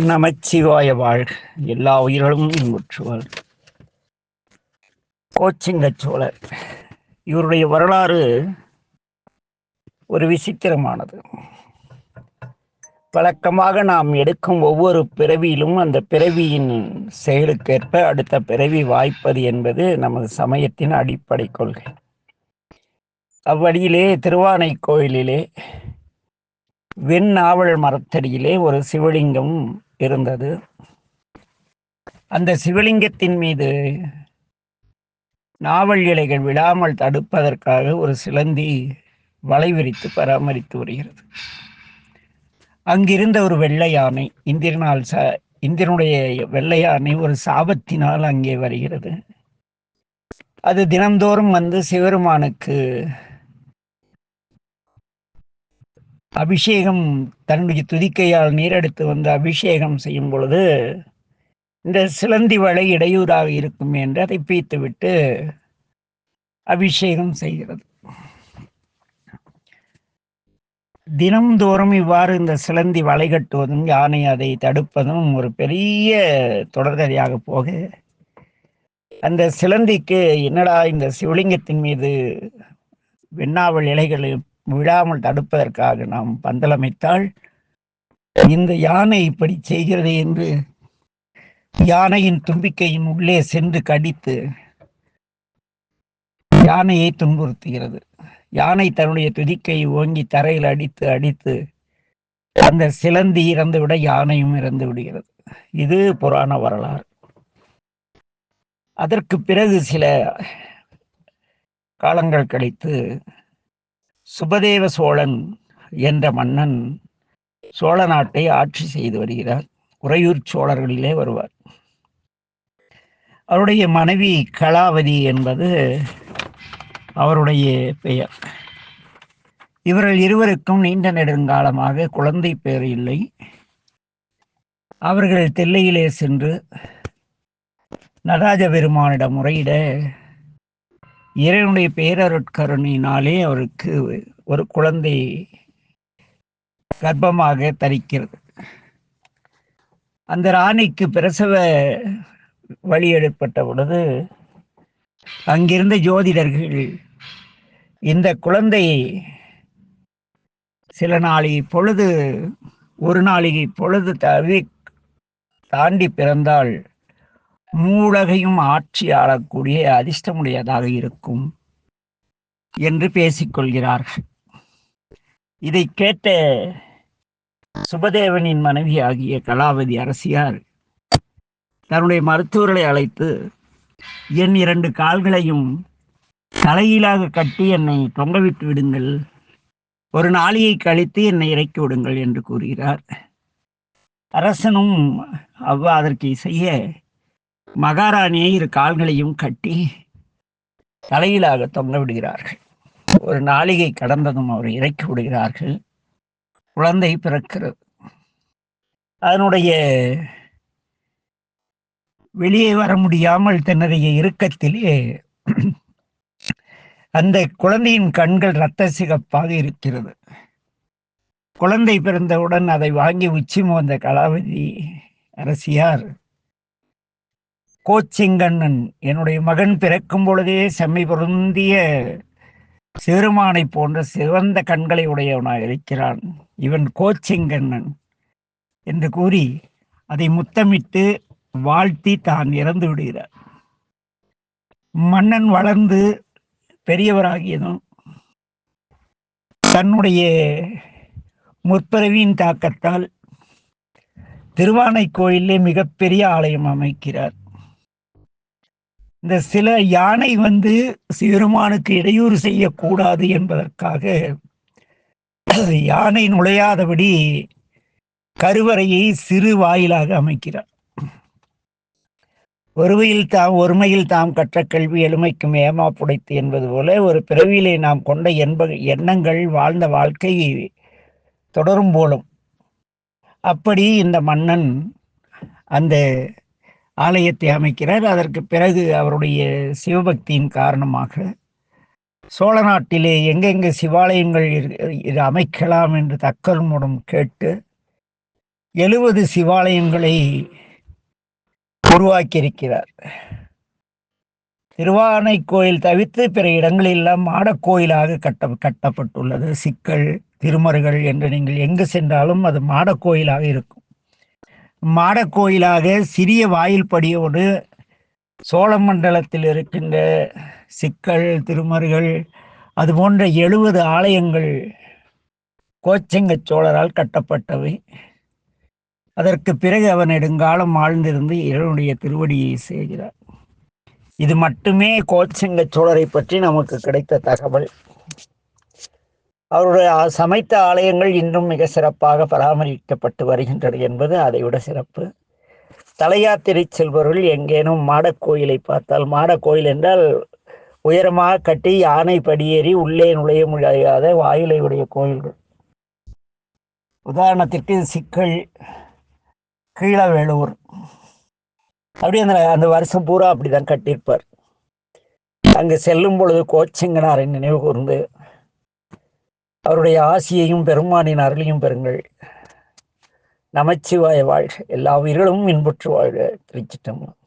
நமச்சிவாய வாழ்க. எல்லா உயிர்களும் இன்புற்று வாழ்க. கோச்சிங்க சோழர் இவருடைய வரலாறு ஒரு விசித்திரமானது. வழக்கமாக நாம் எடுக்கும் ஒவ்வொரு பிறவியிலும் அந்த பிறவியின் செயலுக்கேற்ப அடுத்த பிறவி வாய்ப்பது என்பது நமது சமயத்தின் அடிப்படை கொள்கை. அவ்வழியிலே திருவானைக்கோயிலிலே வெண்ணாவல் மரத்தடியிலே ஒரு சிவலிங்கம் இருந்தது. அந்த சிவலிங்கத்தின் மீது நாவல் இலைகள் விழாமல் தடுப்பதற்காக ஒரு சிலந்தி வலை விரித்து பராமரித்து வருகிறது. அங்கிருந்த ஒரு வெள்ளை யானை, இந்திரனுடைய வெள்ளை யானை ஒரு சாபத்தினால் அங்கே வருகிறது. அது தினந்தோறும் வந்து சிவருமானுக்கு அபிஷேகம், தன்னுடைய துதிக்கையால் நீரெடுத்து வந்து அபிஷேகம் செய்யும் பொழுது இந்த சிலந்தி வலை இடையூறாக இருக்கும் என்று அதை பீத்துவிட்டு அபிஷேகம் செய்கிறது. தினம்தோறும் இவ்வாறு இந்த சிலந்தி வலை கட்டுவதும் யானை அதை தடுப்பதும் ஒரு பெரிய தொடர்கதையாக போக, அந்த சிலந்திக்கு என்னடா இந்த சிவலிங்கத்தின் மீது வெண்ணாவல் இலைகளை விழாமல் தடுப்பதற்காக நாம் பந்தலமைத்தால் இந்த யானை இப்படி செய்கிறது என்று யானையின் தும்பிக்கையின் உள்ளே சென்று கடித்து யானையை துன்புறுத்துகிறது. யானை தன்னுடைய துதிக்கையை ஓங்கி தரையில் அடித்து அடித்து அந்த சிலந்தி இறந்துவிட யானையும் இறந்து விடுகிறது. இது புராண வரலாறு. அதற்கு பிறகு சில காலங்கள் கழித்து சுபதேவ சோழன் என்ற மன்னன் சோழ நாட்டை ஆட்சி செய்து வருகிறார். உறையூர் சோழர்களிலே வருவார். அவருடைய மனைவி கலாவதி என்பது அவருடைய பெயர். இவர்கள் இருவருக்கும் நீண்ட நெடுங்காலமாக குழந்தை பேர் இல்லை. அவர்கள் தில்லையிலே சென்று நடராஜ பெருமானிடம் முறையிட இறைவனுடைய பேரருட்கருணையினாலே அவருக்கு ஒரு குழந்தை கர்ப்பமாக தரிக்கிறது. அந்த ராணிக்கு பிரசவ வழி ஏற்பட்ட பொழுது அங்கிருந்த ஜோதிடர்கள் இந்த குழந்தை சில நாளிகை பொழுது, ஒரு நாளிகை பொழுது தாண்டி பிறந்தால் மூலகையும் ஆட்சி ஆளக்கூடிய அதிர்ஷ்டமுடையதாக இருக்கும் என்று பேசிக்கொள்கிறார்கள். இதை கேட்ட சுபதேவனின் மனைவி ஆகிய கலாவதி அரசியார் தன்னுடைய மருத்துவர்களை அழைத்து, என் 2 கால்களையும் தலையிலாக கட்டி என்னை தொங்கவிட்டு விடுங்கள், ஒரு நாளிகை கழித்து என்னை இறக்கி விடுங்கள் என்று கூறுகிறார். அரசனும் அதற்கு செய்ய மகாராணியை 2 கால்களையும் கட்டி தலையிலாக தொங்க விடுகிறார்கள். ஒரு நாளிகை கடந்ததும் அவரை இறக்கி விடுகிறார்கள். குழந்தை பிறக்கிறது. அதனுடைய வெளியே வர முடியாமல் தன்னுடைய இறுக்கத்திலே அந்த குழந்தையின் கண்கள் இரத்த சிகப்பாக இருக்கிறது. குழந்தை பிறந்தவுடன் அதை வாங்கி உச்சி மோந்த கலாவதி அரசியார், கோச்செங்கண்ணன் என்னுடைய மகன் பிறக்கும் பொழுதே செம்மை பொருந்திய சிறுமானை போன்ற சிவந்த கண்களை உடையவனாக இருக்கிறான், இவன் கோச்செங்கண்ணன் என்று கூறி அதை முத்தமிட்டு வாழ்த்தி தான் இறந்து விடுகிறார். மன்னன் வளர்ந்து பெரியவராகியதும் தன்னுடைய முற்பிறவியின் தாக்கத்தால் திருவானைக்கோயிலே மிகப்பெரிய ஆலயம் அமைக்கிறார். இந்த சில யானை வந்து சிறுமானுக்கு இடையூறு செய்யக்கூடாது என்பதற்காக யானை நுழையாதபடி கருவறையை சிறு வாயிலாக அமைக்கிறார். ஒருமையில் தாம் கற்ற கல்வி எளிமைக்கும் ஏமா புடைத்து என்பது போல ஒரு பிறவியிலே நாம் கொண்ட எண்ணங்கள் வாழ்ந்த வாழ்க்கை தொடரும் போலும். அப்படி இந்த மன்னன் அந்த ஆலயத்தை அமைக்கிறார். அதற்கு பிறகு அவருடைய சிவபக்தியின் காரணமாக சோழ நாட்டிலே எங்கெங்கே சிவாலயங்கள் அமைக்கலாம் என்று தக்கர் மூலம் கேட்டு 70 சிவாலயங்களை உருவாக்கியிருக்கிறார். திருவானைக்கோயில் தவிர்த்து பிற இடங்களெல்லாம் மாடக்கோயிலாக கட்டப்பட்டுள்ளது. சிக்கல், திருமருகல் என்று நீங்கள் எங்கு சென்றாலும் அது மாடக்கோயிலாக இருக்கும். மாடக்கோயிலாக சிறிய வாயில் படியோடு சோழமண்டலத்தில் இருக்கின்ற சிக்கல், திருமருகல் அது போன்ற 70 ஆலயங்கள் கோச்செங்க சோழரால் கட்டப்பட்டவை. அதற்கு பிறகு அவன் நெடுங்காலம் ஆழ்ந்திருந்து இறைவனுடைய திருவடியை செய்கிறார். இது மட்டுமே கோச்செங்க சோழரை பற்றி நமக்கு கிடைத்த தகவல். அவருடைய சமைத்த ஆலயங்கள் இன்றும் மிக சிறப்பாக பராமரிக்கப்பட்டு வருகின்றன என்பது அதைவிட சிறப்பு. தலையாத்திரை செல்பவர்கள் எங்கேனும் மாடக்கோயிலை பார்த்தால், மாடக்கோயில் என்றால் உயரமாக கட்டி யானை படியேறி உள்ளே நுழைய முடியாத வாயிலை உடைய கோயில்கள். உதாரணத்திற்கு சிக்கல், கீழவேளூர், அப்படி அந்த வருஷம் பூரா அப்படிதான் கட்டியிருப்பார். அங்கு செல்லும் பொழுது கோச்செங்கனாரை நினைவு கூர்ந்து அவருடைய ஆசியையும் பெருமானின் அருளையும் பெறுங்கள். நமச்சிவாய வாழ்க. எல்லா உயிர்களும் இன்புற்று வாழ்க. திருச்சிற்றம்பலம்.